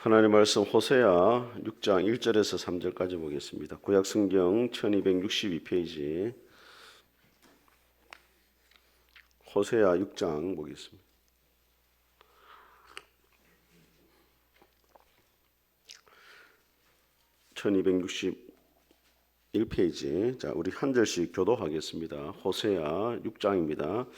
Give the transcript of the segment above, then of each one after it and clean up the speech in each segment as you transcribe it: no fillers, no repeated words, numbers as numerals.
하나님 말씀 호세아 6장 1절에서 3절까지 보겠습니다. 구약 성경 1262페이지 호세아 6장 보겠습니다. (1261페이지) 자, 우리 한 절씩 교도하겠습니다. 호세아 6장입니다.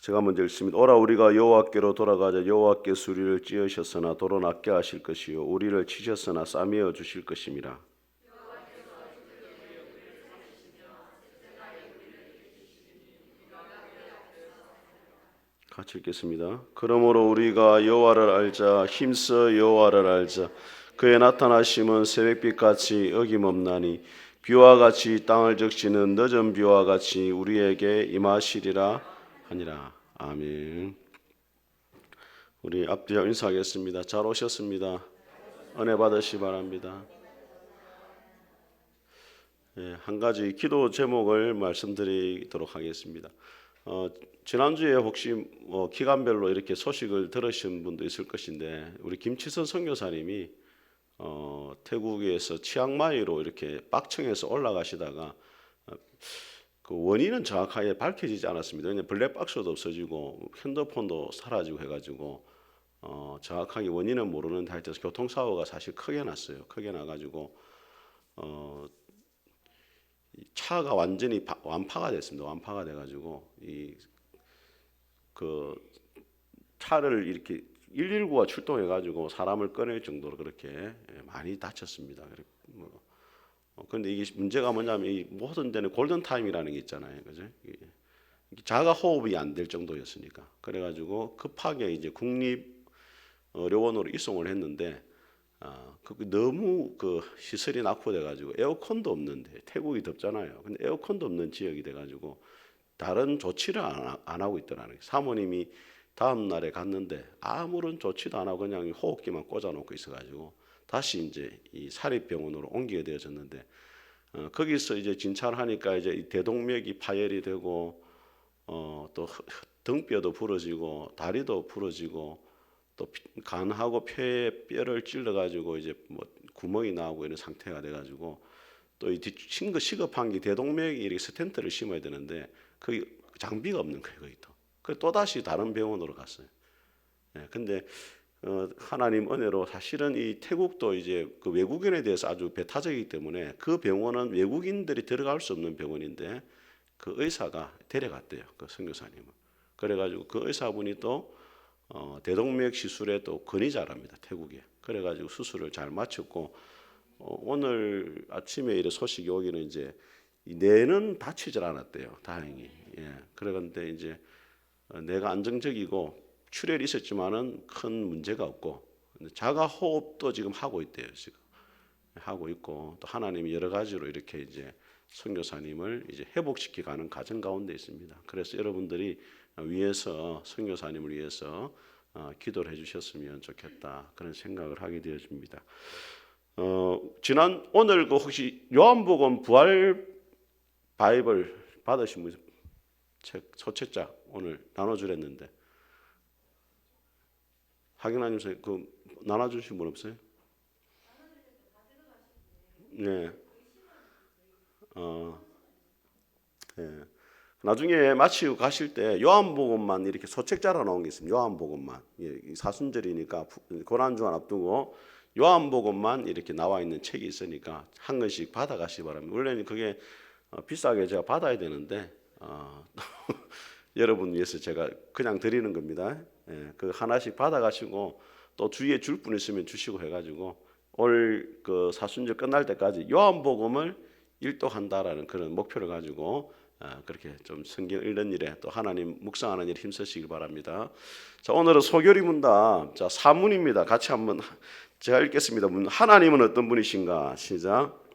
제가 먼저 읽습니다. 오라 우리가 여호와께로 돌아가자. 여호와께서 우리를 찌으셨으나 도로 낮게 하실 것이요 우리를 치셨으나 싸매어 주실 것임이라. 같이 읽겠습니다. 그러므로 우리가 여호와를 알자. 힘써 여호와를 알자. 그의 나타나심은 새벽빛같이 어김없나니 비와 같이 땅을 적시는 늦은 비와 같이 우리에게 임하시리라 하니라. 아멘. 우리 앞뒤로 인사하겠습니다. 잘 오셨습니다. 은혜 받으시 바랍니다. 한 가지 기도 제목을 말씀드리도록 하겠습니다. 지난주에 혹시 기간별로 이렇게 소식을 들으신 분도 있을 것인데 우리 김치선 선교사님이 태국에서 치앙마이로 이렇게 빡청에서 올라가시다가 그 원인은 정확하게 밝혀지지 않았습니다. 왜냐하면 블랙박스도 없어지고 핸드폰도 사라지고 해가지고 정확하게 원인은 모르는데 하여튼 교통사고가 사실 크게 났어요. 크게 나가지고 차가 완전히 완파가 됐습니다. 완파가 돼가지고 그 차를 이렇게 119가 출동해가지고 사람을 꺼낼 정도로 그렇게 많이 다쳤습니다. 그런데 이게 문제가 뭐냐면 이 모든 데는 골든 타임이라는 게 있잖아요, 그죠? 자가 호흡이 안 될 정도였으니까 그래가지고 급하게 이제 국립의료원으로 이송을 했는데 너무 그 시설이 낙후돼가지고 에어컨도 없는데 태국이 덥잖아요. 근데 에어컨도 없는 지역이 돼가지고 다른 조치를 안 하고 있더라는 거예요. 사모님이 다음 날에 갔는데 아무런 조치도 안 하고 그냥 호흡기만 꽂아놓고 있어가지고 다시 이제 이 사립병원으로 옮기게 되어졌는데 거기서 이제 진찰을 하니까 이제 이 대동맥이 파열이 되고 또 등뼈도 부러지고 다리도 부러지고 또 간하고 폐에 뼈를 찔러가지고 이제 뭐 구멍이 나오고 이런 상태가 돼가지고 또 이 시급한 게 대동맥에 이렇게 스텐트를 심어야 되는데 거기 장비가 없는 거예요, 거기 또. 또 다시 다른 병원으로 갔어요. 근데 하나님 은혜로 사실은 이 태국도 이제 그 외국인에 대해서 아주 배타적이기 때문에 그 병원은 외국인들이 들어갈 수 없는 병원인데 그 의사가 데려갔대요, 그 선교사님을. 그래가지고 그 의사분이 또 대동맥 시술에 또 권위자랍니다, 태국에. 그래가지고 수술을 잘 마쳤고 오늘 아침에 이래 소식이 오기는 이제 이 뇌는 다치질 않았대요, 다행히. 그런데 이제 뇌가 안정적이고 출혈이 있었지만은 큰 문제가 없고 자가 호흡도 지금 하고 있대요, 지금 하고 있고 또 하나님이 여러 가지로 이렇게 이제 선교사님을 이제 회복시켜가는 과정 가운데 있습니다. 그래서 여러분들이 위해서 선교사님을 위해서 기도를 해주셨으면 좋겠다 그런 생각을 하게 되어집니다. 오늘 그 혹시 요한복음 부활 바이블 받으신 분 책 소책자 오늘 나눠주랬는데 하경나님 그 나눠주신 분 없어요? 네. 네. 나중에 마치고 가실 때 요한복음만 이렇게 소책자로 나온 게 있습니다. 요한복음만 사순절이니까 고난주간 앞두고 요한복음만 이렇게 나와 있는 책이 있으니까 한 권씩 받아가시기 바랍니다. 원래는 그게 비싸게 제가 받아야 되는데 여러분 위해서 제가 그냥 드리는 겁니다. 그 하나씩 받아가시고 또 주위에 줄 분 있으면 주시고 해가지고 올 그 사순절 끝날 때까지 요한복음을 일독한다라는 그런 목표를 가지고 그렇게 좀 성경 읽는 일에 또 하나님 묵상하는 일에 힘쓰시길 바랍니다. 자, 오늘은 소교리 문답 자 사문입니다. 같이 한번 제가 읽겠습니다. 하나님은 어떤 분이신가? 시작.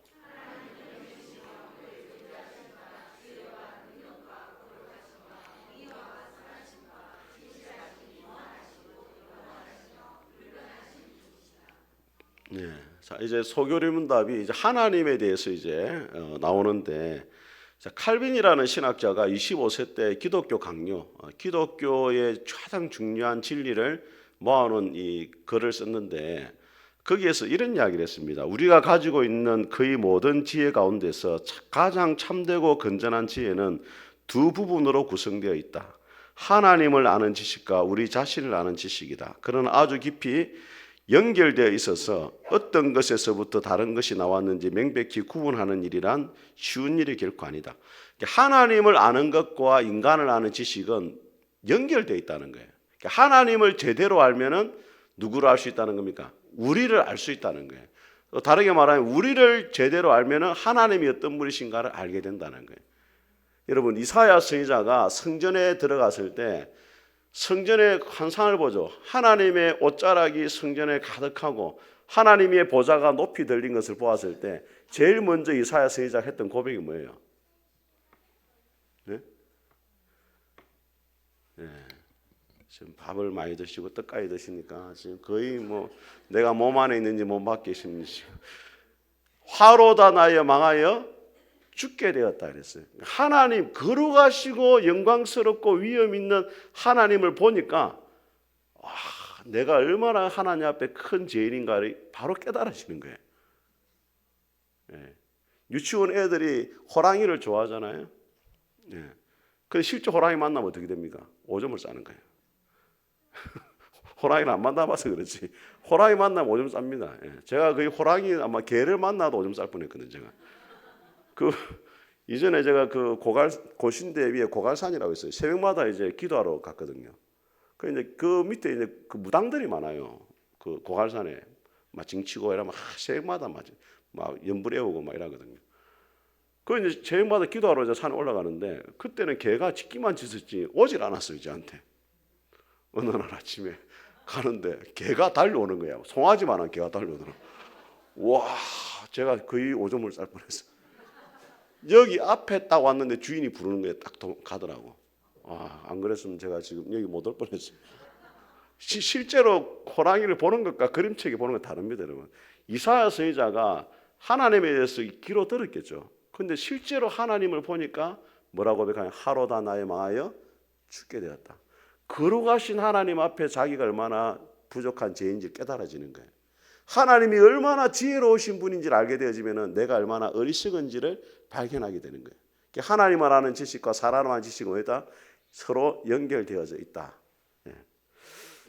네. 자, 이제 소교리 문답이 이제 하나님에 대해서 이제 나오는데 자, 칼빈이라는 신학자가 25세 때 기독교 강요, 기독교의 가장 중요한 진리를 모아놓은 이 글을 썼는데 거기에서 이런 이야기를 했습니다. 우리가 가지고 있는 거의 모든 지혜 가운데서 가장 참되고 건전한 지혜는 두 부분으로 구성되어 있다. 하나님을 아는 지식과 우리 자신을 아는 지식이다. 그러나 아주 깊이 연결되어 있어서 어떤 것에서부터 다른 것이 나왔는지 명백히 구분하는 일이란 쉬운 일이 결코 아니다. 하나님을 아는 것과 인간을 아는 지식은 연결되어 있다는 거예요. 하나님을 제대로 알면은 누구를 알 수 있다는 겁니까? 우리를 알 수 있다는 거예요. 다르게 말하면 우리를 제대로 알면은 하나님이 어떤 분이신가를 알게 된다는 거예요. 여러분, 이사야 선지자가 성전에 들어갔을 때 성전의 환상을 보죠. 하나님의 옷자락이 성전에 가득하고 하나님의 보좌가 높이 들린 것을 보았을 때 제일 먼저 이사야 선지자가 했던 고백이 뭐예요? 네? 네. 지금 밥을 많이 드시고 떡까지 드시니까 지금 거의 뭐 내가 몸 안에 있는지 몸 밖에 있는지 화로다 나여 망하여 죽게 되었다 그랬어요. 하나님 거룩하시고 영광스럽고 위엄 있는 하나님을 보니까 내가 얼마나 하나님 앞에 큰 죄인인가를 바로 깨달아지는 거예요. 네. 유치원 애들이 호랑이를 좋아하잖아요. 네. 근데 실제 호랑이 만나면 어떻게 됩니까? 오줌을 싸는 거예요. 호랑이를 안 만나봐서 그렇지 호랑이 만나면 오줌 쌉니다. 예. 제가 거의 호랑이 아마 개를 만나도 오줌 쌀 뻔했거든요. 제가 이전에 제가 고신대 위에 고갈산이라고 있어요. 새벽마다 이제 기도하러 갔거든요. 그 밑에 이제 그 무당들이 많아요. 그 고갈산에 막 징치고 이러면 새벽마다 막 연불 애우고 막 이러거든요. 이제 새벽마다 기도하러 이제 산에 올라가는데 그때는 개가 짖기만 짖었지 오질 않았어요. 저한테. 어느 날 아침에 가는데 개가 달려오는 거야. 송아지만한 개가 달려오더라고. 와, 제가 거의 오줌을 쌀 뻔했어요. 여기 앞에 딱 왔는데 주인이 부르는 거에 딱 가더라고. 안 그랬으면 제가 지금 여기 못 올 뻔했어요. 실제로 호랑이를 보는 것과 그림책이 보는 건 다릅니다, 여러분. 이사야 선지자가 하나님에 대해서 귀로 들었겠죠. 근데 실제로 하나님을 보니까 뭐라고 고백하냐? 하로다 나의 망하여 죽게 되었다. 거룩하신 하나님 앞에 자기가 얼마나 부족한 죄인지 깨달아지는 거예요. 하나님이 얼마나 지혜로우신 분인지를 알게 되어지면 내가 얼마나 어리석은지를 발견하게 되는 거예요. 하나님을 아는 지식과 사람을 아는 지식은 어디다? 서로 연결되어져 있다.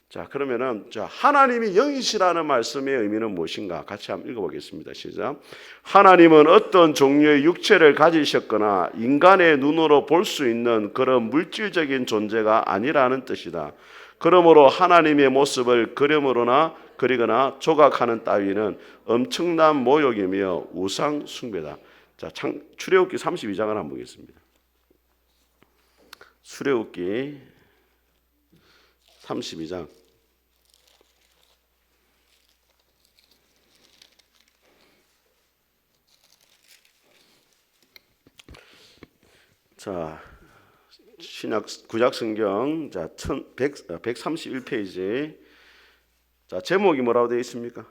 자, 그러면은 하나님이 영이시라는 말씀의 의미는 무엇인가? 같이 한번 읽어보겠습니다. 시작. 하나님은 어떤 종류의 육체를 가지셨거나 인간의 눈으로 볼 수 있는 그런 물질적인 존재가 아니라는 뜻이다. 그러므로 하나님의 모습을 그리거나 조각하는 따위는 엄청난 모욕이며 우상 숭배다. 자, 출애굽기 32장을 한번 보겠습니다. 출애굽기 32장. 자, 신약 구약 성경 131페이지. 자, 제목이 뭐라고 되어 있습니까?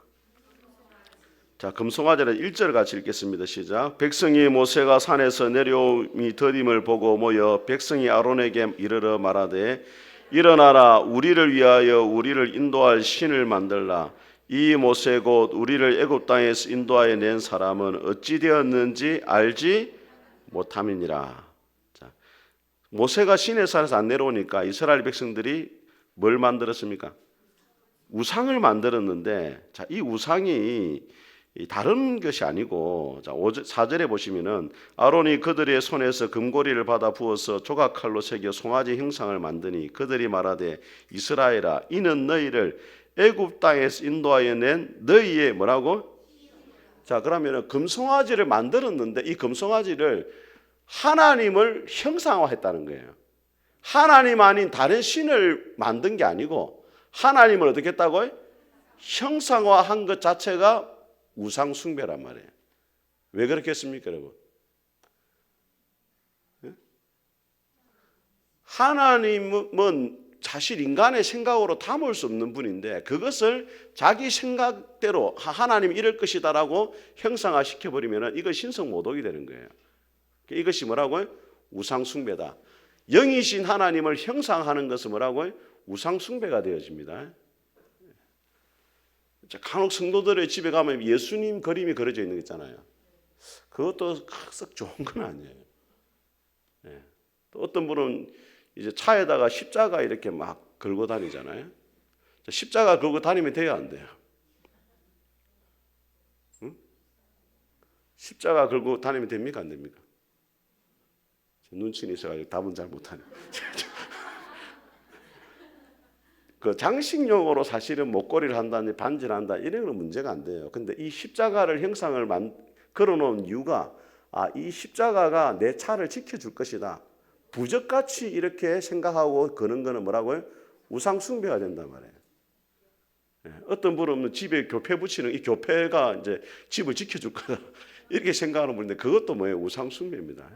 자, 금송아지는 1절 같이 읽겠습니다. 시작. 백성이 모세가 산에서 내려오미 더딤을 보고 모여 백성이 아론에게 이르러 말하되 일어나라 우리를 위하여 우리를 인도할 신을 만들라. 이 모세 곧 우리를 애굽 땅에서 인도하여 낸 사람은 어찌 되었는지 알지 못함이니라. 자, 모세가 시내 산에서 안 내려오니까 이스라엘 백성들이 뭘 만들었습니까? 우상을 만들었는데, 자, 이 우상이 다른 것이 아니고, 자, 4절에 보시면은 아론이 그들의 손에서 금고리를 받아 부어서 조각칼로 새겨 송아지 형상을 만드니 그들이 말하되 이스라엘아 이는 너희를 애굽 땅에서 인도하여 낸 너희의 뭐라고? 자, 그러면은 금송아지를 만들었는데 이 금송아지를 하나님을 형상화했다는 거예요. 하나님 아닌 다른 신을 만든 게 아니고 하나님을 어떻게 했다고요? 형상화한 것 자체가 우상 숭배란 말이에요. 왜 그렇게 했습니까, 여러분? 하나님은 사실 인간의 생각으로 담을 수 없는 분인데 그것을 자기 생각대로 하나님이 이럴 것이다라고 형상화시켜버리면 이거 신성모독이 되는 거예요. 이것이 뭐라고요? 우상 숭배다. 영이신 하나님을 형상하는 것은 뭐라고요? 우상 숭배가 되어집니다. 간혹 성도들의 집에 가면 예수님 그림이 그려져 있는 거 있잖아요. 그것도 썩 좋은 건 아니에요. 예. 또 어떤 분은 이제 차에다가 십자가 이렇게 막 걸고 다니잖아요. 십자가 걸고 다니면 돼요, 안 돼요? 응? 십자가 걸고 다니면 됩니까, 안 됩니까? 눈치는 있어가지고 답은 잘 못하네. 그 장식용으로 사실은 목걸이를 한다든지 반지를 한다 이런 건 문제가 안 돼요. 근데 이 십자가를 형상을 걸어놓은 이유가 이 십자가가 내 차를 지켜줄 것이다. 부적같이 이렇게 생각하고 거는 거는 뭐라고요? 우상 숭배가 된단 말이에요. 어떤 분은 집에 교패 붙이는 이 교패가 이제 집을 지켜줄 거다 이렇게 생각하는 분인데 그것도 뭐예요? 우상 숭배입니다.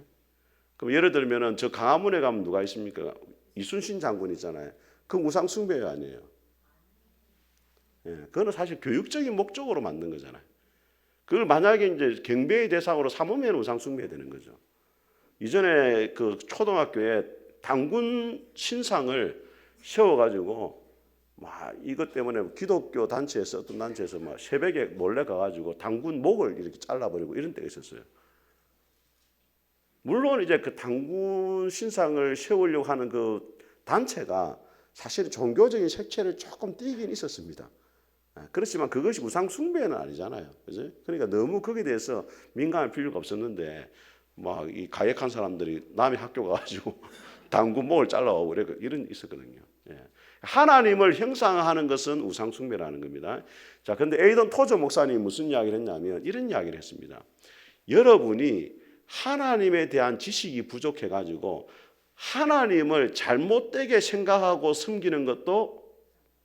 그럼 예를 들면은 저 강화문에 가면 누가 있습니까? 이순신 장군 있잖아요. 그 우상 숭배 아니에요. 그거는 사실 교육적인 목적으로 만든 거잖아요. 그걸 만약에 이제 경배의 대상으로 삼으면 우상 숭배가 되는 거죠. 이전에 그 초등학교에 당군 신상을 세워가지고 막 이것 때문에 기독교 단체에서 어떤 단체에서 막 새벽에 몰래 가가지고 당군 목을 이렇게 잘라버리고 이런 때가 있었어요. 물론 이제 그 당군 신상을 세우려고 하는 그 단체가 사실 종교적인 색채를 조금 띠긴 있었습니다. 그렇지만 그것이 우상 숭배는 아니잖아요. 그죠? 그러니까 너무 거기에 대해서 민감할 필요가 없었는데 막 이 가역한 사람들이 남의 학교 가가지고 당군 목을 잘라오고 이런 있었거든요. 하나님을 형상화하는 것은 우상 숭배라는 겁니다. 자, 근데 에이던 토저 목사님이 무슨 이야기를 했냐면 이런 이야기를 했습니다. 여러분이 하나님에 대한 지식이 부족해가지고 하나님을 잘못되게 생각하고 섬기는 것도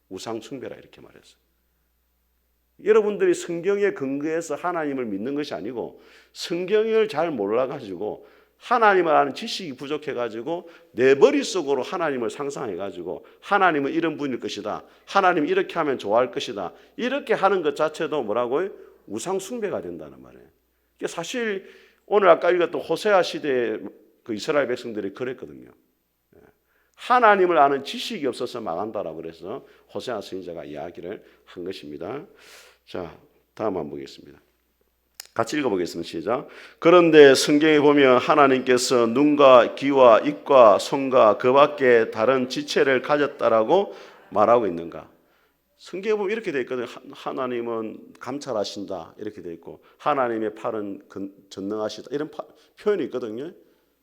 우상 숭배라 이렇게 말했어요. 여러분들이 성경에 근거해서 하나님을 믿는 것이 아니고 성경을 잘 몰라가지고 하나님을 아는 지식이 부족해가지고 내 머릿속으로 하나님을 상상해가지고 하나님은 이런 분일 것이다. 하나님 이렇게 하면 좋아할 것이다. 이렇게 하는 것 자체도 뭐라고요? 우상 숭배가 된다는 말이에요. 사실 오늘 아까 읽었던 호세아 시대에 그 이스라엘 백성들이 그랬거든요. 하나님을 아는 지식이 없어서 망한다라고 그래서 호세아 선지자가 이야기를 한 것입니다. 자, 다음 한번 보겠습니다. 같이 읽어보겠습니다. 시작. 그런데 성경에 보면 하나님께서 눈과 귀와 입과 손과 그 밖에 다른 지체를 가졌다라고 말하고 있는가? 성경에 보면 이렇게 되어 있거든요. 하나님은 감찰하신다 이렇게 되어 있고 하나님의 팔은 전능하시다 이런 표현이 있거든요.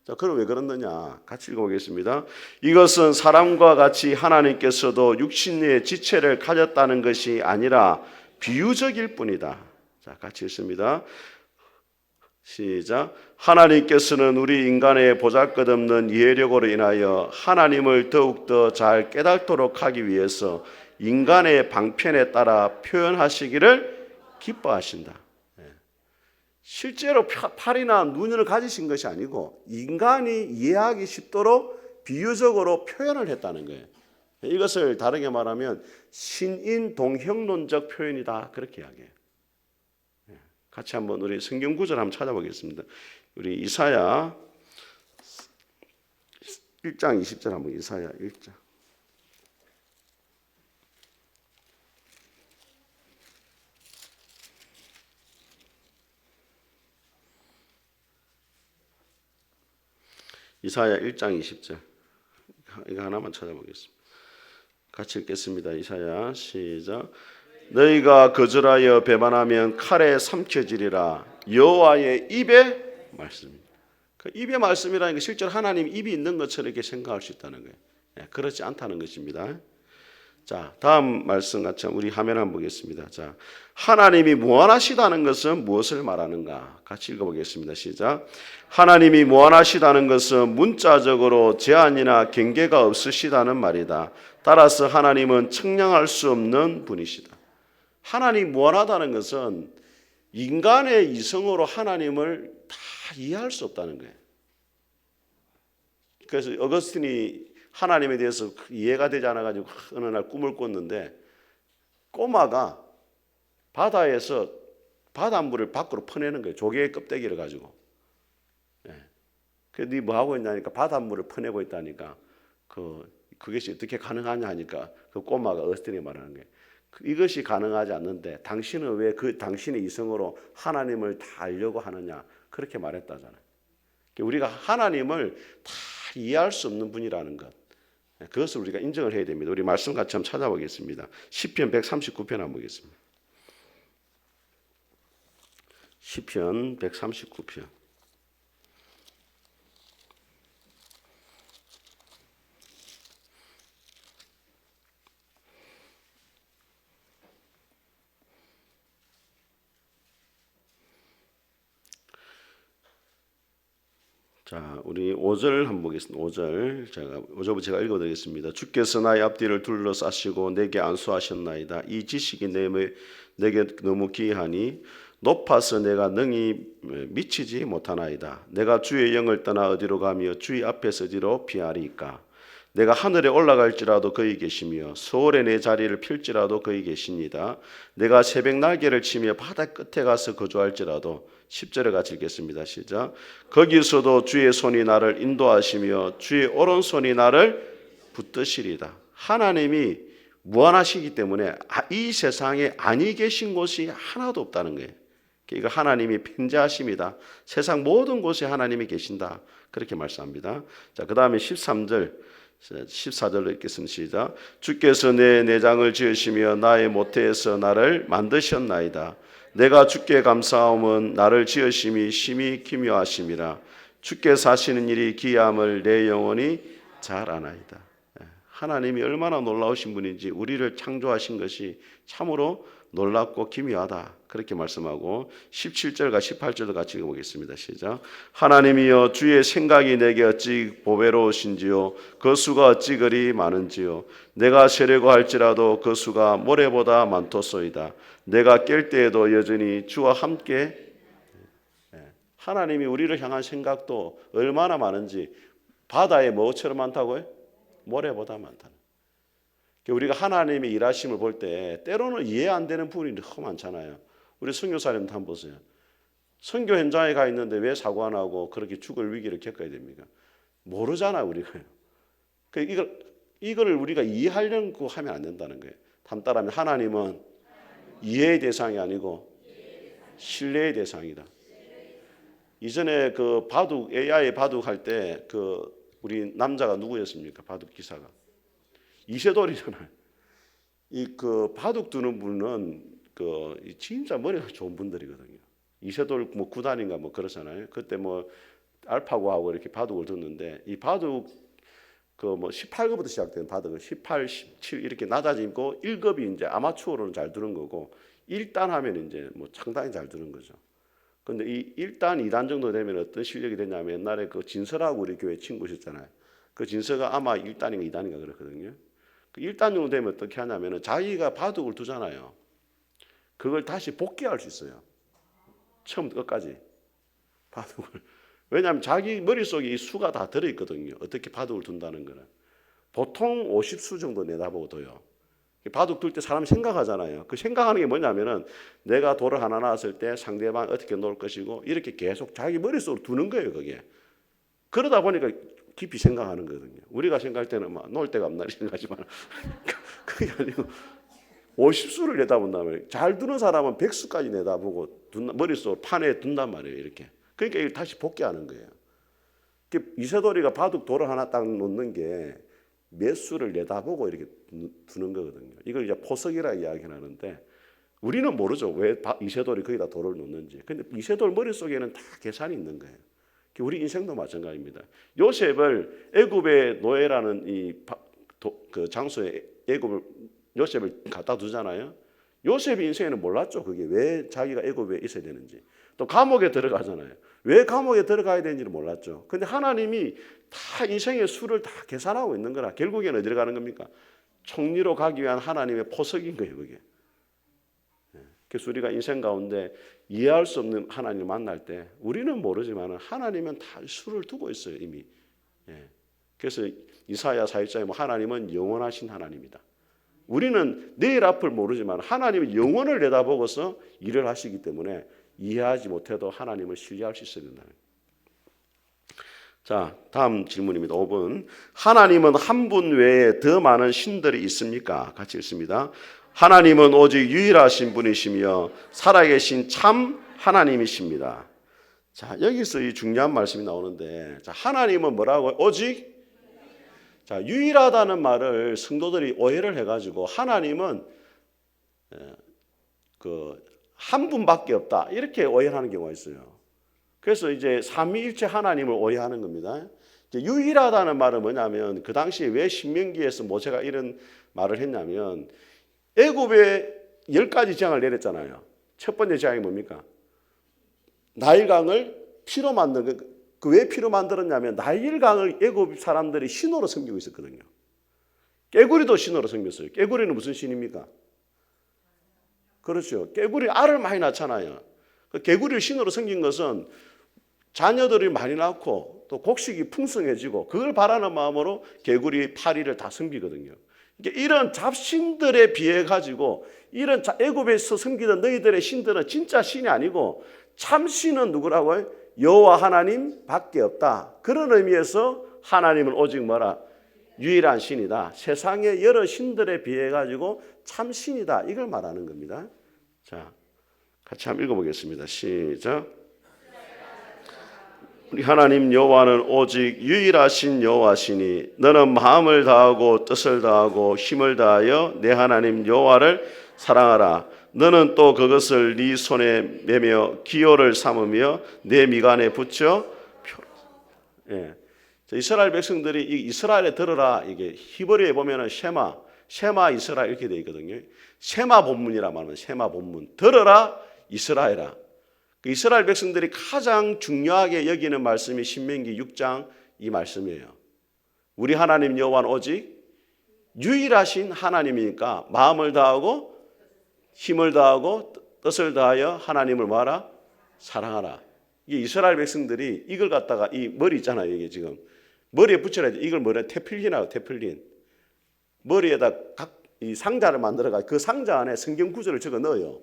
자, 그럼 왜 그러느냐? 같이 읽어보겠습니다. 이것은 사람과 같이 하나님께서도 육신의 지체를 가졌다는 것이 아니라 비유적일 뿐이다. 자, 같이 읽습니다. 시작. 하나님께서는 우리 인간의 보잘것없는 이해력으로 인하여 하나님을 더욱더 잘 깨닫도록 하기 위해서 인간의 방편에 따라 표현하시기를 기뻐하신다. 실제로 팔이나 눈을 가지신 것이 아니고 인간이 이해하기 쉽도록 비유적으로 표현을 했다는 거예요. 이것을 다르게 말하면 신인동형론적 표현이다 그렇게 이야기해요. 같이 한번 우리 성경 구절 한번 찾아보겠습니다. 우리 이사야 1장 20절 한번 이사야 1장. 이사야 1장 20절. 이거 하나만 찾아보겠습니다. 같이 읽겠습니다. 이사야 시작. 너희가 거절하여 배반하면 칼에 삼켜지리라. 여호와의 입의 말씀입니다. 그 입의 말씀이라는 게 실제로 하나님 입이 있는 것처럼 이렇게 생각할 수 있다는 거예요. 그렇지 않다는 것입니다. 자, 다음 말씀 같이 우리 화면 한번 보겠습니다. 자, 하나님이 무한하시다는 것은 무엇을 말하는가? 같이 읽어보겠습니다. 시작. 하나님이 무한하시다는 것은 문자적으로 제한이나 경계가 없으시다는 말이다. 따라서 하나님은 측량할 수 없는 분이시다. 하나님이 무한하다는 것은 인간의 이성으로 하나님을 다 이해할 수 없다는 거예요. 그래서 어거스틴이 하나님에 대해서 이해가 되지 않아가지고 어느 날 꿈을 꿨는데 꼬마가 바다에서 바닷물을 밖으로 퍼내는 거예요. 조개의 껍데기를 가지고. 그래서 네 뭐 하고 있냐니까 바닷물을 퍼내고 있다니까 그것이 어떻게 가능하냐 하니까 그 꼬마가 어거스틴이 말하는 거예요. 이것이 가능하지 않는데 당신은 왜 그 당신의 이성으로 하나님을 다 알려고 하느냐 그렇게 말했다잖아요. 우리가 하나님을 다 이해할 수 없는 분이라는 것, 그것을 우리가 인정을 해야 됩니다. 우리 말씀 같이 한번 찾아보겠습니다. 시편 139편 한번 보겠습니다. 시편 139편. 자, 우리 5절 한번 보겠습니다. 5절부터 제가 읽어드리겠습니다. 주께서 나의 앞뒤를 둘러싸시고 내게 안수하셨나이다. 이 지식이 내게 너무 귀하니 높아서 내가 능히 미치지 못하나이다. 내가 주의 영을 떠나 어디로 가며 주의 앞에서 어디로 피하리까? 내가 하늘에 올라갈지라도 거기 계시며 서울에 내 자리를 필지라도 거기 계십니다. 내가 새벽 날개를 치며 바다 끝에 가서 거주할지라도 10절에 같이 읽겠습니다. 시작. 거기서도 주의 손이 나를 인도하시며 주의 오른손이 나를 붙드시리다. 하나님이 무한하시기 때문에 이 세상에 아니 계신 곳이 하나도 없다는 거예요. 이거 하나님이 편재하십니다. 세상 모든 곳에 하나님이 계신다. 그렇게 말씀합니다. 자, 그 다음에 13절 14절로 읽겠습니다. 시작. 주께서 내 내장을 지으시며 나의 모태에서 나를 만드셨나이다. 내가 주께 감사함은 나를 지으심이 심히 기묘하심이라. 주께서 하시는 일이 기이함을 내 영혼이 잘 아나이다. 하나님이 얼마나 놀라우신 분인지 우리를 창조하신 것이 참으로 놀랍고 기묘하다. 그렇게 말씀하고 17절과 18절도 같이 읽어보겠습니다. 시작. 하나님이여 주의 생각이 내게 어찌 보배로우신지요 그 수가 어찌 그리 많은지요. 내가 세려고 할지라도 그 수가 모래보다 많도소이다. 내가 깰 때에도 여전히 주와 함께. 하나님이 우리를 향한 생각도 얼마나 많은지 바다에 뭐처럼 많다고요? 모래보다 많다는. 우리가 하나님의 일하심을 볼 때 때로는 이해 안 되는 부분이 너무 많잖아요. 우리 선교사님도 한번 보세요. 선교 현장에 가 있는데 왜 사고 안 하고 그렇게 죽을 위기를 겪어야 됩니까? 모르잖아요, 우리가. 이걸 우리가 이해하려고 하면 안 된다는 거예요. 다음 따라하면 하나님은 이해의 대상이 아니고 신뢰의 대상이다. 이전에 그 바둑 AI 바둑 할 때 그 우리 남자가 누구였습니까? 바둑 기사가 이세돌이잖아요. 이 그 바둑 두는 분은 그 진짜 머리가 좋은 분들이거든요. 이세돌 뭐 구단인가 뭐 그러잖아요. 그때 뭐 알파고하고 이렇게 바둑을 뒀는데 이 바둑 그 뭐 18급부터 시작된 바둑은 18, 17 이렇게 낮아지고 1급이 이제 아마추어로는 잘 두는 거고 1단 하면 이제 뭐 상당히 잘 두는 거죠. 근데 이 1단, 2단 정도 되면 어떤 실력이 되냐면 옛날에 그 진설하고 우리 교회 친구 있었잖아요. 그 진서가 아마 1단인가 2단인가 그렇거든요. 그 1단 정도 되면 어떻게 하냐면 자기가 바둑을 두잖아요. 그걸 다시 복귀할 수 있어요. 처음부터 끝까지 바둑을. 왜냐하면 자기 머릿속에 이 수가 다 들어있거든요. 어떻게 바둑을 둔다는 거는. 보통 50수 정도 내다보고 둬요. 바둑 둘 때 사람이 생각하잖아요. 그 생각하는 게 뭐냐면은 내가 돌을 하나 놨을 때 상대방 어떻게 놓을 것이고 이렇게 계속 자기 머릿속으로 두는 거예요. 그게. 그러다 보니까 깊이 생각하는 거거든요. 우리가 생각할 때는 막 놓을 데가 없나 생각하지만 그게 아니고 50수를 내다본다면 잘 두는 사람은 100수까지 내다보고 머릿속으로 판에 둔단 말이에요. 이렇게. 그러니까 다시 복귀하는 거예요. 이세돌이가 바둑 돌을 하나 딱 놓는 게 몇 수를 내다보고 이렇게 두는 거거든요. 이걸 이제 포석이라 이야기하는데 우리는 모르죠. 왜 이세돌이 거기다 돌을 놓는지. 근데 이세돌 머릿속에는 다 계산이 있는 거예요. 우리 인생도 마찬가지입니다. 요셉을 애굽의 노예라는 그 장소에 요셉을 갖다 두잖아요. 요셉의 인생에는 몰랐죠. 그게 왜 자기가 애굽에 있어야 되는지. 또 감옥에 들어가잖아요. 왜 감옥에 들어가야 되는지를 몰랐죠. 근데 하나님이 다 인생의 수를 다 계산하고 있는 거라. 결국에는 어디로 가는 겁니까? 총리로 가기 위한 하나님의 포석인 거예요. 그게. 그래서 우리가 인생 가운데 이해할 수 없는 하나님을 만날 때 우리는 모르지만 하나님은 다 수를 두고 있어요. 이미. 그래서 이사야 4일장에 뭐 하나님은 영원하신 하나님이다. 우리는 내일 앞을 모르지만 하나님은 영원을 내다보고서 일을 하시기 때문에 이해하지 못해도 하나님을 신뢰할 수 있어야 된다. 자, 다음 질문입니다. 5번. 하나님은 한 분 외에 더 많은 신들이 있습니까? 같이 읽습니다. 하나님은 오직 유일하신 분이시며 살아계신 참 하나님이십니다. 자, 여기서 이 중요한 말씀이 나오는데, 자, 하나님은 뭐라고? 오직, 자, 유일하다는 말을 성도들이 오해를 해가지고 하나님은 한 분밖에 없다 이렇게 오해하는 경우가 있어요. 그래서 이제 삼위일체 하나님을 오해하는 겁니다. 유일하다는 말은 뭐냐면 그 당시에 왜 신명기에서 모세가 이런 말을 했냐면 애굽에 10가지 재앙을 내렸잖아요. 첫 번째 재앙이 뭡니까? 나일강을 피로 만든 그 왜 피로 만들었냐면 나일강을 애굽 사람들이 신으로 섬기고 있었거든요. 깨구리도 신으로 섬겼어요. 깨구리는 무슨 신입니까? 그렇죠. 깨구리 알을 많이 낳잖아요. 그 개구리를 신으로 섬긴 것은 자녀들이 많이 낳고 또 곡식이 풍성해지고 그걸 바라는 마음으로 개구리 파리를 다 섬기거든요. 이런 잡신들에 비해 가지고 이런 애굽에서 섬기던 너희들의 신들은 진짜 신이 아니고 참 신은 누구라고요? 여호와 하나님밖에 없다. 그런 의미에서 하나님은 오직 뭐라? 유일한 신이다. 세상의 여러 신들에 비해 가지고 참 신이다. 이걸 말하는 겁니다. 자, 같이 한번 읽어보겠습니다. 시작. 우리 하나님 여호와는 오직 유일하신 여호와시니 너는 마음을 다하고 뜻을 다하고 힘을 다하여 내 하나님 여호와를 사랑하라. 너는 또 그것을 네 손에 매며 기호를 삼으며 내 미간에 붙여 예. 이스라엘 백성들이 이 이스라엘에 들어라 이게 히브리에 보면은 셰마 이스라엘 이렇게 돼 있거든요. 셰마 본문이라 말하면 셰마 본문 들어라 이스라엘아. 그 이스라엘 백성들이 가장 중요하게 여기는 말씀이 신명기 6장 이 말씀이에요. 우리 하나님 여호와는 오직 유일하신 하나님이니까 마음을 다하고 힘을 다하고 뜻을 다하여 하나님을 뭐하라? 사랑하라. 이게 이스라엘 백성들이 이걸 갖다가 이 머리 있잖아요. 이게 지금 머리에 붙여야 돼. 이걸 뭐래? 테플린하고 테플린. 머리에다 이 상자를 만들어가 그 상자 안에 성경 구절을 적어 넣어요.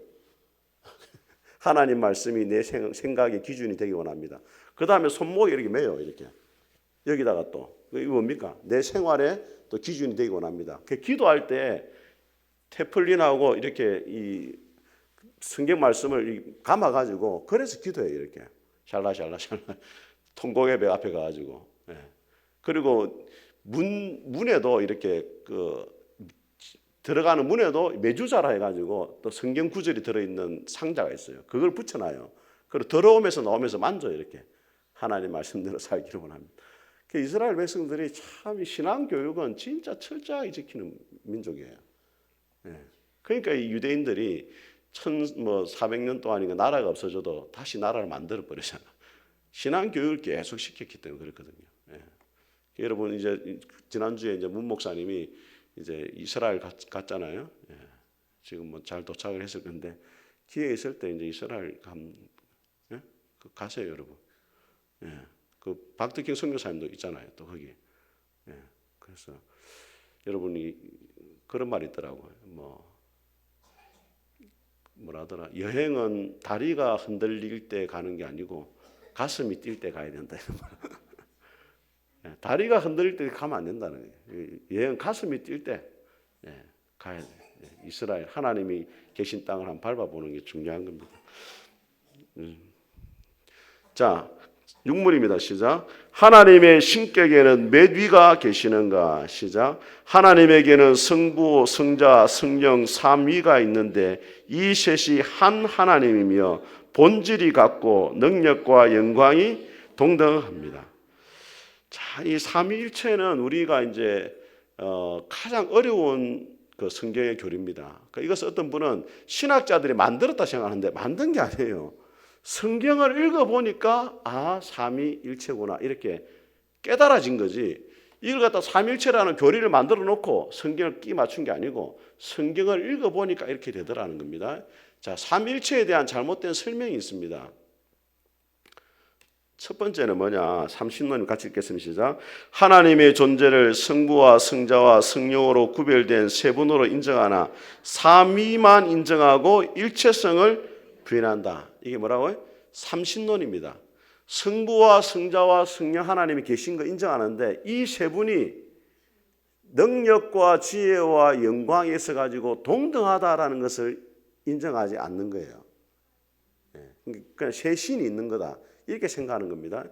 하나님 말씀이 내 생각의 기준이 되기 원합니다. 그 다음에 손목에 이렇게 매요. 이렇게 여기다가 또 이거 뭡니까? 내 생활에 또 기준이 되기 원합니다. 기도할 때 테플린하고 이렇게 이 성경 말씀을 감아가지고 그래서 기도해요. 이렇게 샬라샬라 통곡의 배 앞에 가가지고 그리고 문에도 이렇게 들어가는 문에도 메주자라 해가지고 또 성경 구절이 들어있는 상자가 있어요. 그걸 붙여놔요. 그리고 들어오면서 나오면서 만져요. 이렇게 하나님 말씀대로 살기를 원합니다. 이스라엘 백성들이 참 신앙 교육은 진짜 철저하게 지키는 민족이에요. 그러니까 이 유대인들이 400년 동안인가 나라가 없어져도 다시 나라를 만들어 버리잖아. 신앙 교육을 계속 시켰기 때문에 그렇거든요. 여러분 이제 지난주에 이제 문 목사님이 이제 이스라엘 갔잖아요. 지금 뭐 잘 도착을 했을 건데 기회 있을 때 이제 이스라엘 가세요, 여러분. 그 박덕경 선교사님도 있잖아요, 또 거기. 그래서 여러분이 그런 말이 있더라고요. 뭐라더라? 여행은 다리가 흔들릴 때 가는 게 아니고 가슴이 뛸 때 가야 된다. 다리가 흔들릴 때 가면 안 된다는 거예요. 여행 가슴이 뛸 때 가야 돼. 이스라엘 하나님이 계신 땅을 한번 밟아보는 게 중요한 겁니다. 자, 6문입니다. 시작. 하나님의 신격에는 몇 위가 계시는가? 시작. 하나님에게는 성부, 성자, 성령 3위가 있는데 이 셋이 한 하나님이며 본질이 같고 능력과 영광이 동등합니다. 자, 이 삼위일체는 우리가 이제 가장 어려운 그 성경의 교리입니다. 그러니까 이것을 어떤 분은 신학자들이 만들었다 생각하는데 만든 게 아니에요. 성경을 읽어보니까 삼위일체구나 이렇게 깨달아진 거지. 이걸 갖다 삼위일체라는 교리를 만들어 놓고 성경을 끼 맞춘 게 아니고 성경을 읽어보니까 이렇게 되더라는 겁니다. 자, 삼위일체에 대한 잘못된 설명이 있습니다. 첫 번째는 뭐냐? 30년 같이 읽겠습니다. 시작. 하나님의 존재를 성부와 성자와 성령으로 구별된 세 분으로 인정하나 삼위만 인정하고 일체성을 부인한다. 이게 뭐라고요? 삼신론입니다. 성부와 성자와 성령 하나님이 계신 거 인정하는데 이 세 분이 능력과 지혜와 영광에 있어 가지고 동등하다라는 것을 인정하지 않는 거예요. 그냥 세 신이 있는 거다 이렇게 생각하는 겁니다.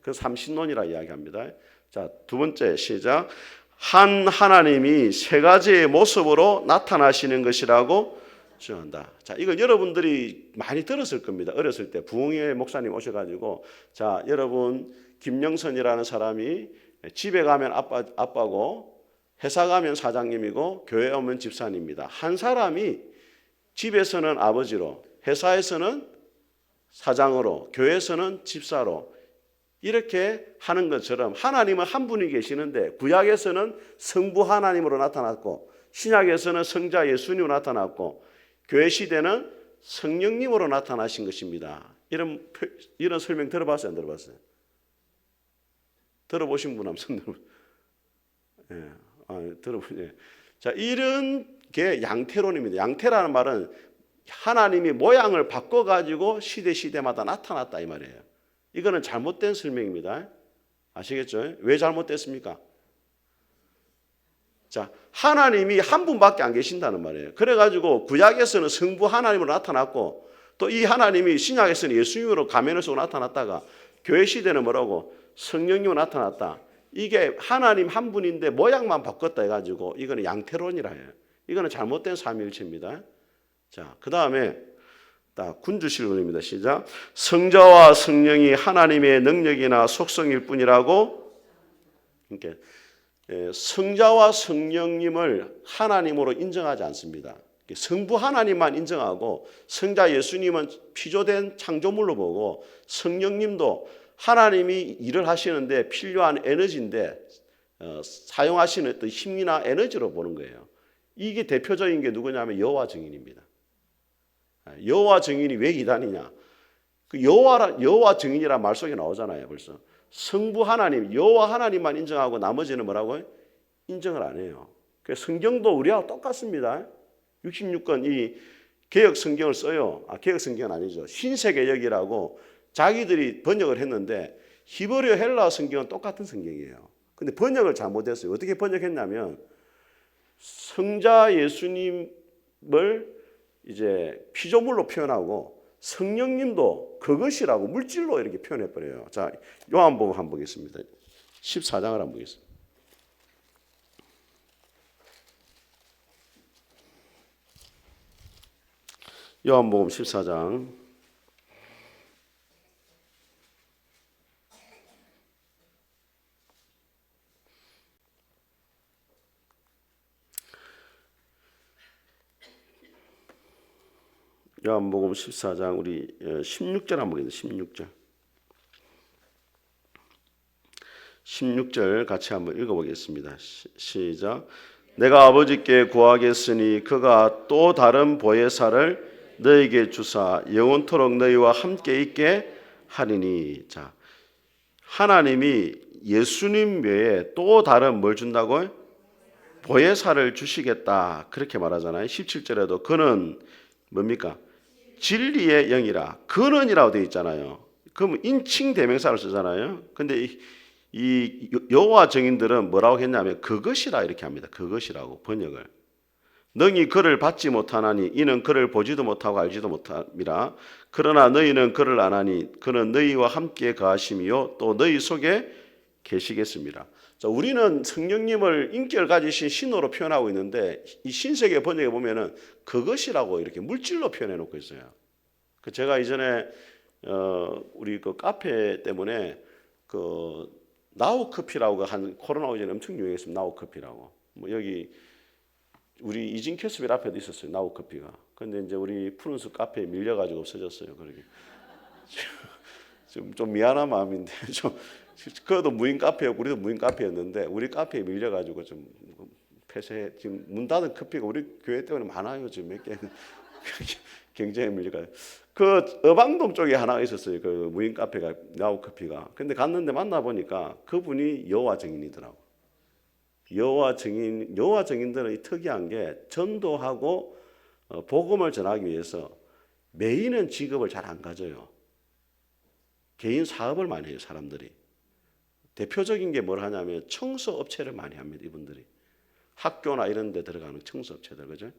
그 삼신론이라 이야기합니다. 자, 두 번째 시작. 한 하나님이 세 가지의 모습으로 나타나시는 것이라고 주장한다. 자, 이걸 여러분들이 많이 들었을 겁니다. 어렸을 때 부흥회 목사님 오셔가지고, 자, 여러분 김영선이라는 사람이 집에 가면 아빠고, 회사 가면 사장님이고, 교회 오면 집사님입니다. 한 사람이 집에서는 아버지로, 회사에서는 사장으로, 교회에서는 집사로 이렇게 하는 것처럼 하나님은 한 분이 계시는데 구약에서는 성부 하나님으로 나타났고 신약에서는 성자 예수님으로 나타났고 교회 시대는 성령님으로 나타나신 것입니다. 이런 설명 들어봤어요? 안 들어봤어요? 들어보신 분 한번 들어보세요. 자, 이런 게 양태론입니다. 양태라는 말은 하나님이 모양을 바꿔가지고 시대마다 나타났다 이 말이에요. 이거는 잘못된 설명입니다. 아시겠죠? 왜 잘못됐습니까? 자, 하나님이 한 분밖에 안 계신다는 말이에요. 그래가지고 구약에서는 성부 하나님으로 나타났고 또 이 하나님이 신약에서는 예수님으로 가면을 쓰고 나타났다가 교회 시대는 뭐라고? 성령님으로 나타났다. 이게 하나님 한 분인데 모양만 바꿨다 해가지고 이거는 양태론이라 해요. 이거는 잘못된 삼위일체입니다. 자, 그 다음에 군주실론입니다. 시작. 성자와 성령이 하나님의 능력이나 속성일 뿐이라고. 그러니까 성자와 성령님을 하나님으로 인정하지 않습니다. 성부 하나님만 인정하고 성자 예수님은 피조된 창조물로 보고 성령님도 하나님이 일을 하시는데 필요한 에너지인데 사용하시는 어떤 힘이나 에너지로 보는 거예요. 이게 대표적인 게 누구냐면 여호와 증인입니다. 여호와 증인이 왜 이단이냐? 그 여호와 증인이란 말 속에 나오잖아요. 벌써 성부 하나님, 여호와 하나님만 인정하고 나머지는 뭐라고 해요? 인정을 안 해요. 성경도 우리하고 똑같습니다. 66권 이 개역 성경을 써요. 개역 성경은 아니죠. 신세개역이라고 자기들이 번역을 했는데 히브리어 헬라어 성경은 똑같은 성경이에요. 근데 번역을 잘못했어요. 어떻게 번역했냐면 성자 예수님을 이제 피조물로 표현하고 성령님도 그것이라고 물질로 이렇게 표현해 버려요. 자, 요한복음 한번 보겠습니다. 14장을 한번 보겠습니다. 요한복음 14장 요한복음 14장 우리 16절 한번 보겠습니다. 16절 같이 한번 읽어보겠습니다. 시작. 내가 아버지께 구하겠으니 그가 또 다른 보혜사를 너에게 주사 영원토록 너희와 함께 있게 하리니. 자, 하나님이 예수님 외에 또 다른 뭘 준다고요? 보혜사를 주시겠다 그렇게 말하잖아요. 17절에도 그는 뭡니까? 진리의 영이라. 그는이라고 되어 있잖아요. 그러면 인칭 대명사를 쓰잖아요. 근데 이 여호와 증인들은 뭐라고 했냐면 그것이라 이렇게 합니다. 그것이라고 번역을. 너희 그를 받지 못하나니 이는 그를 보지도 못하고 알지도 못함이라. 그러나 너희는 그를 아나니 그는 너희와 함께 거하심이요 또 너희 속에 계시겠습니다. 자, 우리는 성령님을 인격을 가지신 신으로 표현하고 있는데 이 신세계 번역에 보면은 그것이라고 이렇게 물질로 표현해 놓고 있어요. 제가 이전에 우리 그 카페 때문에 그 나우커피라고 한 코로나 오기 전에 엄청 유행했습니다. 나우커피라고. 뭐 여기 우리 이진 캐스빌 앞에도 있었어요. 나우커피가. 근데 이제 우리 푸른숲 카페에 밀려가지고 없어졌어요. 그러게. 좀 미안한 마음인데 그것도 무인 카페였고 우리도 무인 카페였는데 우리 카페에 밀려가지고 좀 폐쇄. 지금 문 닫은 커피가 우리 교회 때문에 많아요. 지금 몇 개. 굉장히 밀려가요. 그 어방동 쪽에 하나 있었어요. 그 무인 카페가 나우커피가. 근데 갔는데 만나 보니까 그분이 여호와 증인이더라고. 여호와 증인들은 특이한 게 전도하고 복음을 전하기 위해서 메인은 직업을 잘 안 가져요. 개인 사업을 많이 해요, 사람들이. 대표적인 게 뭘 하냐면 청소 업체를 많이 합니다. 이분들이 학교나 이런 데 들어가는 청소 업체들, 그죠?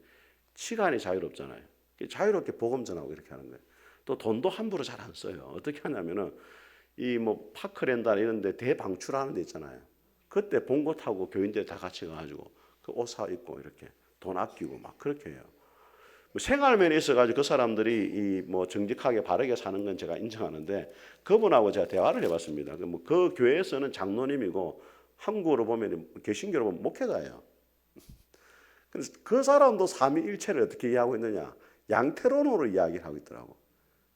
시간이 자유롭잖아요. 자유롭게 복음 전하고 이렇게 하는 거예요. 또 돈도 함부로 잘 안 써요. 어떻게 하냐면은 이 뭐 파크랜드 이런 데 대방출하는 데 있잖아요. 그때 봉고 타고 교인들 다 같이 가가지고 그 옷 사 입고 이렇게 돈 아끼고 막 그렇게 해요. 뭐 생활면에 있어가지고 그 사람들이 이 뭐 정직하게 바르게 사는 건 제가 인정하는데 그분하고 제가 대화를 해봤습니다. 그 교회에서는 장로님이고 한국으로 보면 개신교로 보면 목회자예요. 그래서 그 사람도 삼위일체를 어떻게 이해하고 있느냐? 양태론으로 이야기를 하고 있더라고.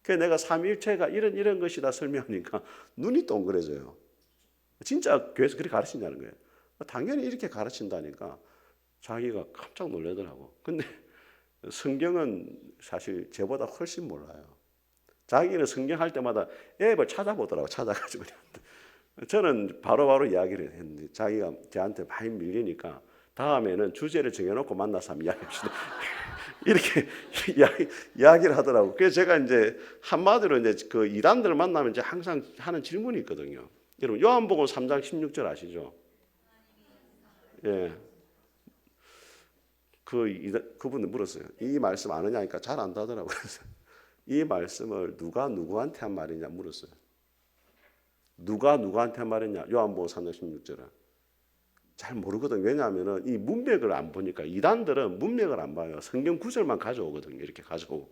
그래서 내가 삼위일체가 이런 것이다 설명하니까 눈이 동그래져요. 진짜 교회에서 그렇게 가르친다는 거예요. 당연히 이렇게 가르친다니까 자기가 깜짝 놀라더라고. 근데 성경은 사실 저보다 훨씬 몰라요. 자기는 성경 할 때마다 앱을 찾아보더라고. 찾아가지고 저는 바로바로 이야기를 했는데 자기가 저한테 많이 밀리니까 다음에는 주제를 정해놓고 만나서 한번 이야기합시다. 이렇게 이야기를 하더라고. 그래서 제가 이제 한마디로 이제 그 이단들을 만나면 이제 항상 하는 질문이 있거든요. 여러분 요한복음 3장 16절 아시죠? 예. 그분들 물었어요. 이 말씀 아느냐 하니까 잘 안다더라고요. 그래서 이 말씀을 누가 누구한테 한 말이냐 물었어요. 누가 누구한테 한 말이냐? 요한복음 3장 16절은 잘 모르거든. 왜냐하면 이 문맥을 안 보니까 이단들은 문맥을 안 봐요. 성경 구절만 가져오거든요. 이렇게 가져오고.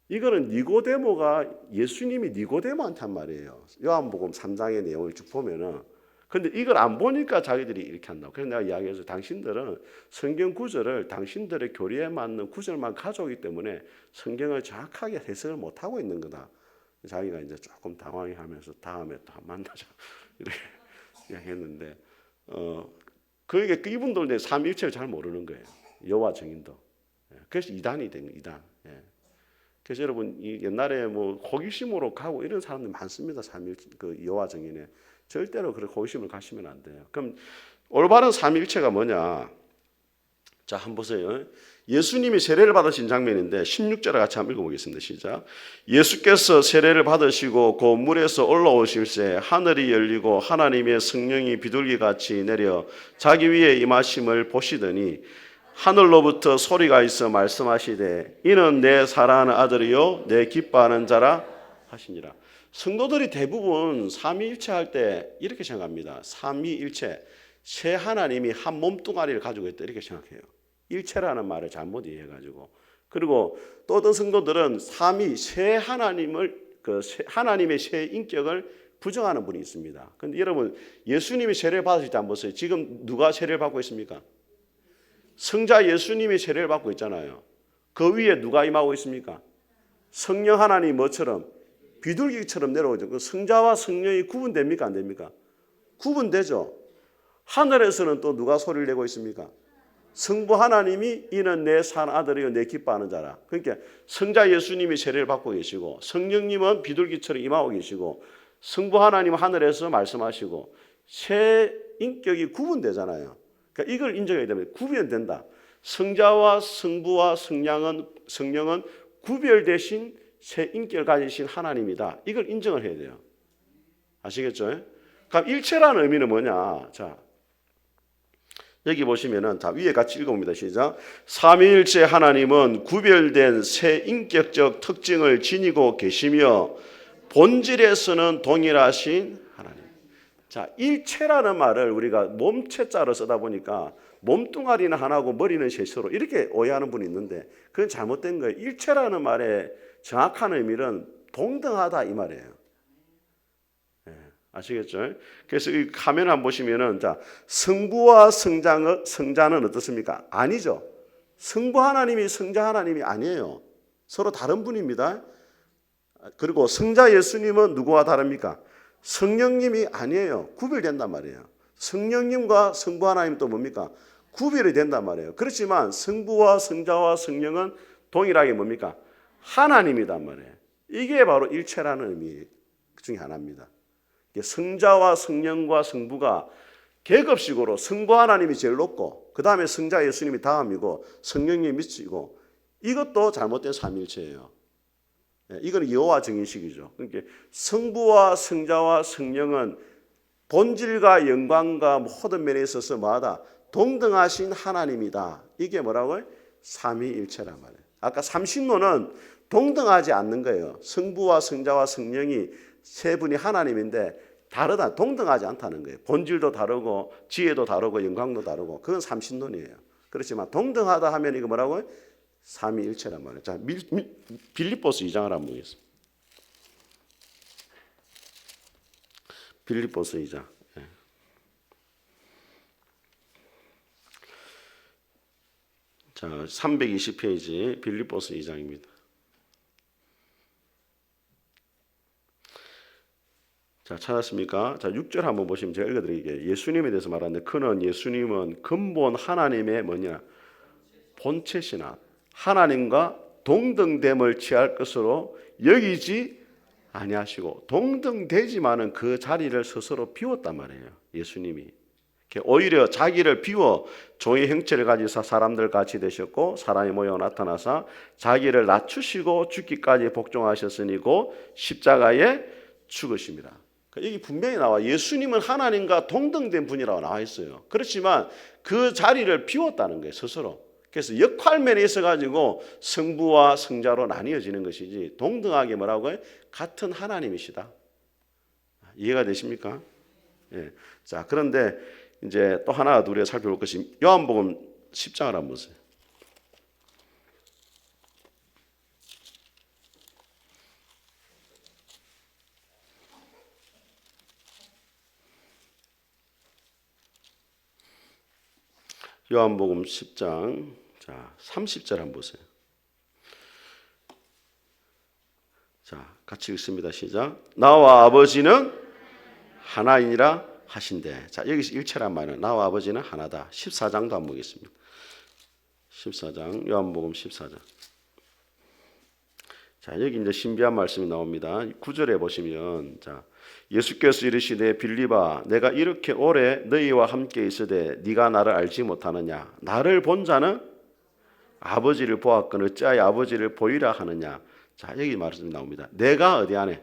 이거는 니고데모가 예수님이 니고데모한테 한 말이에요. 요한복음 3장의 내용을 쭉 보면은. 근데 이걸 안 보니까 자기들이 이렇게 한다고. 그래서 내가 이야기해서 당신들은 성경 구절을 당신들의 교리에 맞는 구절만 가져오기 때문에 성경을 정확하게 해석을 못 하고 있는 거다. 자기가 이제 조금 당황해하면서 다음에 또 만나자 이렇게 이야기했는데, 그러니까 이분들도 삼위일체를 잘 모르는 거예요. 여호와 증인도. 그래서 이단이 된 거예요. 이단. 그래서 여러분 이 옛날에 뭐 호기심으로 가고 이런 사람들 많습니다. 삼위일체 그 여호와 증인에 절대로 그렇게 호기심을 가시면 안 돼요. 그럼 올바른 삼위일체가 뭐냐? 자, 한번 보세요. 예수님이 세례를 받으신 장면인데 16절을 같이 한번 읽어보겠습니다. 시작. 예수께서 세례를 받으시고 그 물에서 올라오실새 하늘이 열리고 하나님의 성령이 비둘기같이 내려 자기 위에 임하심을 보시더니 하늘로부터 소리가 있어 말씀하시되 이는 내 사랑하는 아들이요 내 기뻐하는 자라 하시니라. 성도들이 대부분 삼위일체 할 때 이렇게 생각합니다. 삼위일체, 세 하나님이 한 몸뚱아리를 가지고 있다 이렇게 생각해요. 일체라는 말을 잘못 이해해가지고. 그리고 또 어떤 성도들은 삼위 세 하나님을 하나님의 세 인격을 부정하는 분이 있습니다. 그런데 여러분 예수님이 세례를 받으실 때 안 보세요. 지금 누가 세례를 받고 있습니까? 성자 예수님이 세례를 받고 있잖아요. 그 위에 누가 임하고 있습니까? 성령 하나님이 뭐처럼 비둘기처럼 내려오죠. 그 성자와 성령이 구분됩니까? 안 됩니까? 구분되죠. 하늘에서는 또 누가 소리를 내고 있습니까? 성부 하나님이 이는 내 산 아들이요 내 기뻐하는 자라. 그러니까 성자 예수님이 세례를 받고 계시고 성령님은 비둘기처럼 임하고 계시고 성부 하나님은 하늘에서 말씀하시고 세 인격이 구분되잖아요. 그러니까 이걸 인정해야 됩니다. 구별된다. 성자와 성부와 성령은 구별되신 세 인격을 가지신 하나님이다. 이걸 인정을 해야 돼요. 아시겠죠? 그럼 일체라는 의미는 뭐냐? 자, 여기 보시면은 자 위에 같이 읽어봅니다. 시작. 삼위일체 하나님은 구별된 세 인격적 특징을 지니고 계시며 본질에서는 동일하신 하나님. 자, 일체라는 말을 우리가 몸체자로 쓰다 보니까 몸뚱아리는 하나고 머리는 셋으로 이렇게 오해하는 분이 있는데 그건 잘못된 거예요. 일체라는 말의 정확한 의미는 동등하다 이 말이에요. 아시겠죠? 그래서 이 화면 한번 보시면은 자 성부와 성자는 어떻습니까? 아니죠. 성부 하나님이 성자 하나님이 아니에요. 서로 다른 분입니다. 그리고 성자 예수님은 누구와 다릅니까? 성령님이 아니에요. 구별된단 말이에요. 성령님과 성부 하나님 또 뭡니까? 구별이 된단 말이에요. 그렇지만 성부와 성자와 성령은 동일하게 뭡니까? 하나님이단 말이에요. 이게 바로 일체라는 의미 중에 하나입니다. 성자와 성령과 성부가 계급식으로 성부 하나님이 제일 높고 그 다음에 성자 예수님이 다음이고 성령님이 밑이고 이것도 잘못된 삼일체예요. 이건 여호와 증인식이죠. 그러니까 성부와 성자와 성령은 본질과 영광과 모든 면에 있어서 뭐하다? 동등하신 하나님이다. 이게 뭐라고요? 삼위일체란 말이에요. 아까 삼신론은 동등하지 않는 거예요. 성부와 성자와 성령이 세 분이 하나님인데 다르다. 동등하지 않다는 거예요. 본질도 다르고 지혜도 다르고 영광도 다르고 그건 삼신론이에요. 그렇지만 동등하다 하면 이거 뭐라고요? 삼위일체란 말이에요. 자, 빌립보서 2장을 한번 보겠습니다. 빌립보서 2장. 자, 320페이지 빌립보서 2장입니다. 자, 찾았습니까? 자, 6절 한번 보시면 제가 읽어드릴게요. 예수님에 대해서 말하는데 그는 예수님은 근본 하나님의 뭐냐? 본체시나 하나님과 동등됨을 취할 것으로 여기지 아니하시고 동등되지만은 그 자리를 스스로 비웠단 말이에요. 예수님이 오히려 자기를 비워 종의 형체를 가지사 사람들 같이 되셨고 사람이 모여 나타나사 자기를 낮추시고 죽기까지 복종하셨으니고 십자가에 죽으십니다. 여기 분명히 나와 예수님은 하나님과 동등된 분이라고 나와 있어요. 그렇지만 그 자리를 비웠다는 거예요. 스스로. 그래서 역할면에 있어가지고 성부와 성자로 나뉘어지는 것이지 동등하게 뭐라고요? 같은 하나님이시다. 이해가 되십니까? 예. 자, 그런데 이제 또 하나 우리가 살펴볼 것이 요한복음 10장을 한번 보세요. 요한복음 10장 자 30절 한번 보세요. 자, 같이 읽습니다. 시작. 나와 아버지는 하나이니라 하신대. 자, 여기서 일체란 말은 나와 아버지는 하나다. 14장도 한번 보겠습니다. 14장 요한복음 14장. 자, 여기 이제 신비한 말씀이 나옵니다. 9절에 보시면 자, 예수께서 이르시되 빌립아 내가 이렇게 오래 너희와 함께 있으되 네가 나를 알지 못하느냐? 나를 본 자는 아버지를 보았거늘 어찌하여 아버지를 보이라 하느냐? 자, 여기 말씀이 나옵니다. 내가 어디 안에?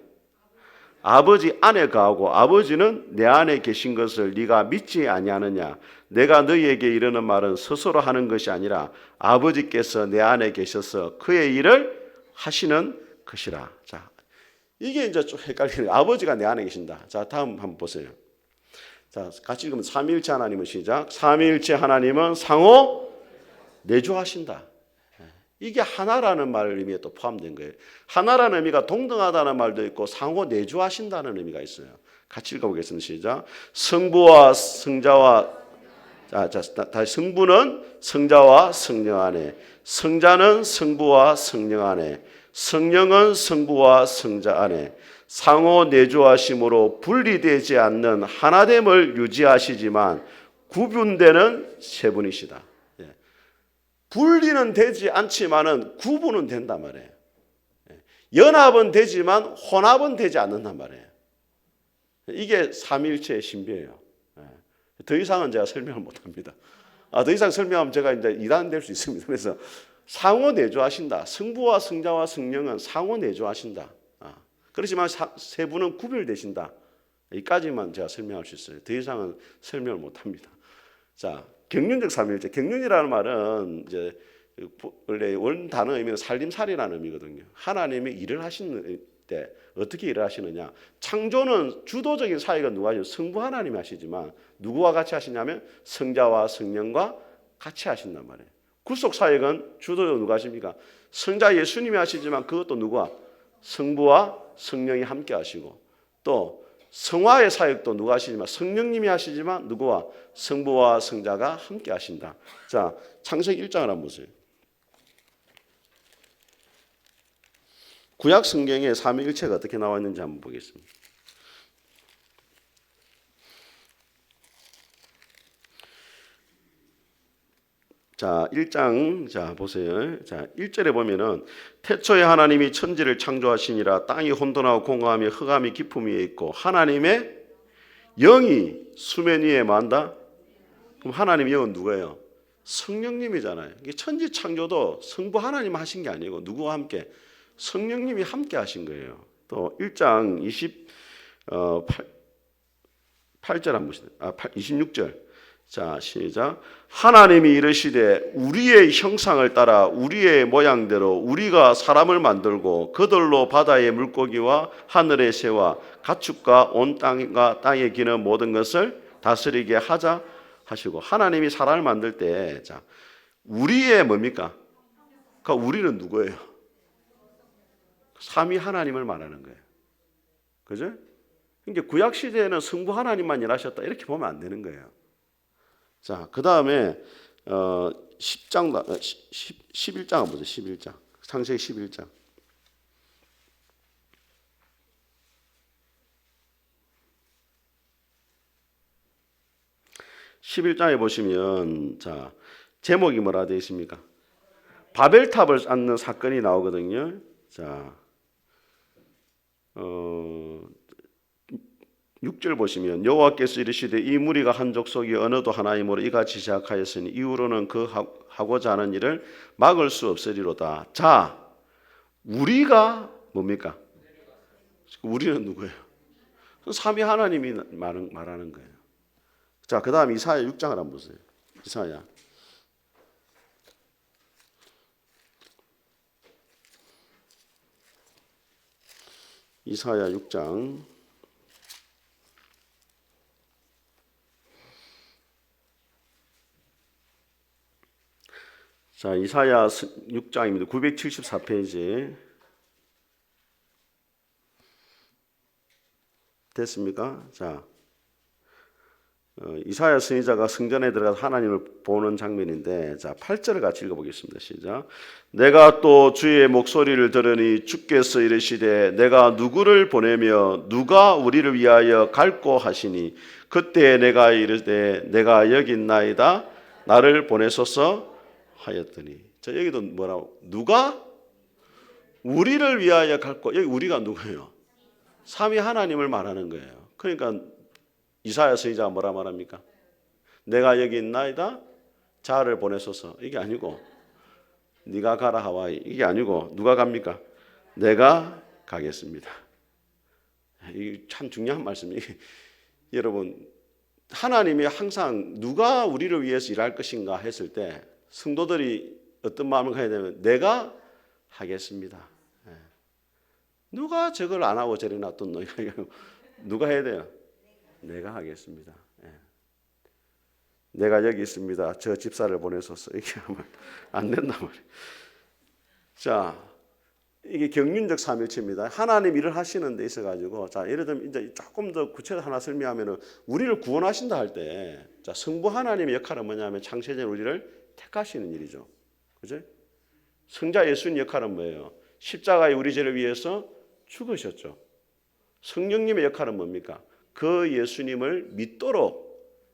아버지 안에 거하고 아버지는 내 안에 계신 것을 네가 믿지 아니하느냐? 내가 너희에게 이르는 말은 스스로 하는 것이 아니라 아버지께서 내 안에 계셔서 그의 일을 하시는 것이라. 자, 이게 이제 좀 헷갈리는 아버지가 내 안에 계신다. 자, 다음 한번 보세요. 자, 같이 읽으면 삼위일체 하나님은 시작. 삼위일체 하나님은 상호 내주하신다. 이게 하나라는 말 의미에 또 포함된 거예요. 하나라는 의미가 동등하다는 말도 있고 상호 내주하신다는 의미가 있어요. 같이 읽어보겠습니다. 시작. 성부와 성자와 다시 성부는 성자와 성령 안에, 성자는 성부와 성령 안에, 성령은 성부와 성자 안에 상호 내주하심으로 분리되지 않는 하나됨을 유지하시지만 구분되는 세 분이시다. 분리는 되지 않지만은 구분은 된단 말이에요. 연합은 되지만 혼합은 되지 않는단 말이에요. 이게 삼위일체의 신비예요. 더 이상은 제가 설명을 못합니다. 더 이상 설명하면 제가 이제 이단될 수 있습니다. 그래서 상호 내주하신다. 성부와 성자와 성령은 상호 내주하신다. 그렇지만 세 분은 구별되신다. 여기까지만 제가 설명할 수 있어요. 더 이상은 설명을 못합니다. 자, 경륜적 삼위일체. 경륜이라는 말은 이제 원래 원 단어 의미는 살림살이라는 의미거든요. 하나님이 일을 하시는 때 어떻게 일을 하시느냐? 창조는 주도적인 사역은 누가 하시죠? 성부 하나님이 하시지만 누구와 같이 하시냐면 성자와 성령과 같이 하신단 말이에요. 구속 사역은 주도적으로 누가 하십니까? 성자 예수님이 하시지만 그것도 누구와? 성부와 성령이 함께 하시고 또 성화의 사역도 누가 하시지만 성령님이 하시지만 누구와? 성부와 성자가 함께 하신다. 자, 창세기 1장을 한번 보세요. 구약 성경에 삼위일체가 어떻게 나와 있는지 한번 보겠습니다. 자, 1장 자 보세요. 자, 1절에 보면은 태초에 하나님이 천지를 창조하시니라 땅이 혼돈하고 공허하며 흑암이 깊음 위에 있고 하나님의 영이 수면 위에 만다. 그럼 하나님의 영은 누구예요? 성령님이잖아요. 이게 천지 창조도 성부 하나님 하신 게 아니고 누구와 함께? 성령님이 함께 하신 거예요. 또 1장 28절에 28절 한번 보시죠. 26절. 자, 시작. 하나님이 이르시되 우리의 형상을 따라 우리의 모양대로 우리가 사람을 만들고 그들로 바다의 물고기와 하늘의 새와 가축과 온 땅과 땅에 기는 모든 것을 다스리게 하자 하시고, 하나님이 사람을 만들 때, 자, 우리의 뭡니까? 그러니까 우리는 누구예요? 삼위 하나님을 말하는 거예요. 그죠? 그러니까 구약 시대에는 성부 하나님만 일하셨다 이렇게 보면 안 되는 거예요. 자, 그 다음에 11장 한번 보죠. 11장. 창세기 11장. 11장에 보시면, 자, 제목이 뭐라 되어 있습니까? 바벨탑을 쌓는 사건이 나오거든요. 자, 6절 보시면 여호와께서 이르시되 이 무리가 한 족속이 어느도 하나님으로 이같이 시작하였으니 이후로는 그 하고자 하는 일을 막을 수 없으리로다. 자, 우리가 뭡니까? 우리는 누구예요? 삼위 하나님이 말하는 거예요. 자, 그 다음 이사야 6장을 한번 보세요. 이사야 6장. 자, 이사야 6장입니다. 974페이지. 됐습니까? 자, 이사야 선지자가 성전에 들어가서 하나님을 보는 장면인데, 자, 8절을 같이 읽어보겠습니다. 시작. 내가 또 주의 목소리를 들으니 주께서 이르시되 내가 누구를 보내며 누가 우리를 위하여 갈고 하시니 그때 내가 이르되 내가 여기 있나이다 나를 보내소서 하였더니. 자, 여기도 뭐라고? 누가 우리를 위하여 갈고. 여기 우리가 누구예요? 삼위 하나님을 말하는 거예요. 그러니까 이사야 선지자가 뭐라 말합니까? 내가 여기 있나이다 자를 보내소서. 이게 아니고 네가 가라 하와이. 이게 아니고 누가 갑니까? 내가 가겠습니다. 이게 참 중요한 말씀이에요. 여러분, 하나님이 항상 누가 우리를 위해서 일할 것인가 했을 때 성도들이 어떤 마음을 가야 되면 내가 하겠습니다. 누가 저걸 안 하고 저리 놔뒀노? 누가 해야 돼요? 내가 하겠습니다. 내가 여기 있습니다. 저 집사를 보내소서. 이렇게 하면 안 된단 말이에요. 자, 이게 경륜적 삼일체입니다. 하나님 일을 하시는 데 있어가지고, 자, 예를 들면 이제 조금 더 구체적으로 하나 설명하면은 우리를 구원하신다 할 때, 자, 성부 하나님의 역할은 뭐냐면 창세전 우리를 택하시는 일이죠. 그죠? 성자 예수님 역할은 뭐예요? 십자가에 우리 죄를 위해서 죽으셨죠. 성령님의 역할은 뭡니까? 그 예수님을 믿도록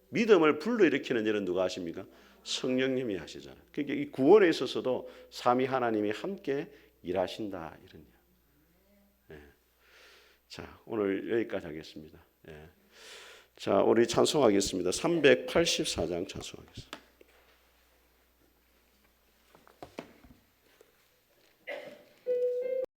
믿음을 불러일으키는 일은 누가 하십니까? 성령님이 하시잖아요. 그러니까 이 구원에 있어서도 삼위 하나님이 함께 일하신다 이런. 자, 오늘 여기까지 하겠습니다. 자, 우리 찬송하겠습니다. 384장 찬송하겠습니다.